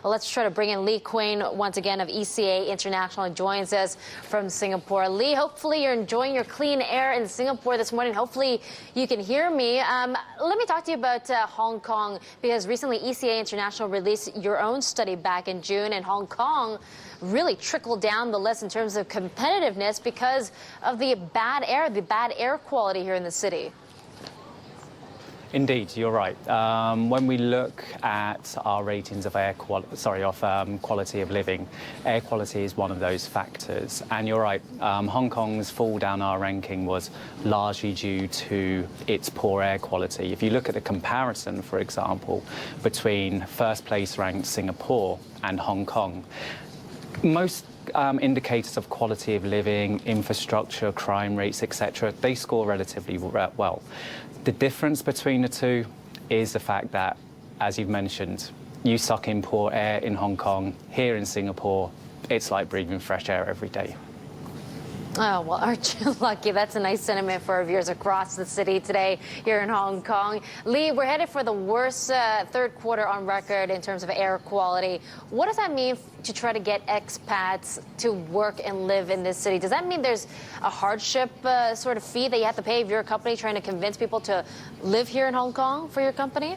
Well, let's try to bring in Lee Quane once again of ECA International. Joins us from Singapore. Lee, hopefully you're enjoying your clean air in Singapore this morning. Hopefully you can hear me. Let me talk to you about Hong Kong, because recently ECA International released your own study back in June, and Hong Kong really trickled down the list in terms of competitiveness because of the bad air quality here in the city. Indeed, you're right. When we look at our ratings of quality of living, air quality is one of those factors. And you're right, Hong Kong's fall down our ranking was largely due to its poor air quality. If you look at the comparison, for example, between first place ranked Singapore and Hong Kong, most indicators of quality of living, infrastructure, crime rates, etc., they score relatively well. The difference between the two is the fact that, as you've mentioned, you suck in poor air in Hong Kong. Here in Singapore, it's like breathing fresh air every day. Oh, well, aren't you lucky? That's a nice sentiment for our viewers across the city today here in Hong Kong. Lee, we're headed for the worst third quarter on record in terms of air quality. What does that mean to try to get expats to work and live in this city? Does that mean there's a hardship sort of fee that you have to pay if you're a company trying to convince people to live here in Hong Kong for your company?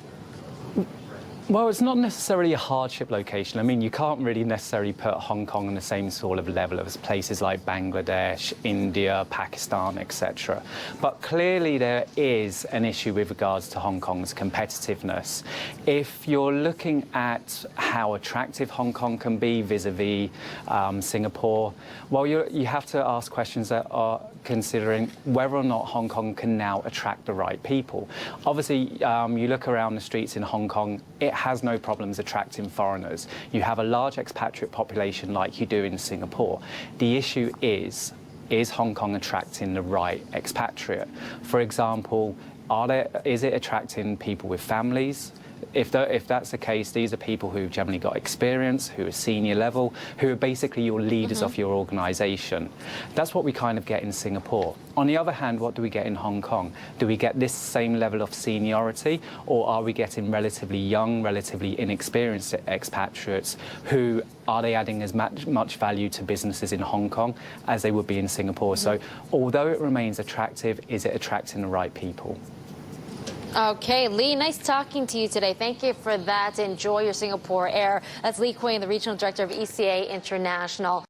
Well, it's not necessarily a hardship location. I mean, you can't really necessarily put Hong Kong on the same sort of level as places like Bangladesh, India, Pakistan, etc. But clearly there is an issue with regards to Hong Kong's competitiveness. If you're looking at how attractive Hong Kong can be vis-a-vis Singapore, well, you have to ask questions that are considering whether or not Hong Kong can now attract the right people. Obviously, you look around the streets in Hong Kong, it has no problems attracting foreigners. You have a large expatriate population like you do in Singapore. The issue is Hong Kong attracting the right expatriate? For example, is it attracting people with families? If that's the case, these are people who've generally got experience, who are senior level, who are basically your leaders of your organisation. That's what we kind of get in Singapore. On the other hand, what do we get in Hong Kong? Do we get this same level of seniority, or are we getting relatively young, relatively inexperienced expatriates who are they adding as much value to businesses in Hong Kong as they would be in Singapore? So although it remains attractive, is it attracting the right people? Okay, Lee, nice talking to you today. Thank you for that. Enjoy your Singapore air. That's Lee Quane, the Regional Director of ECA International.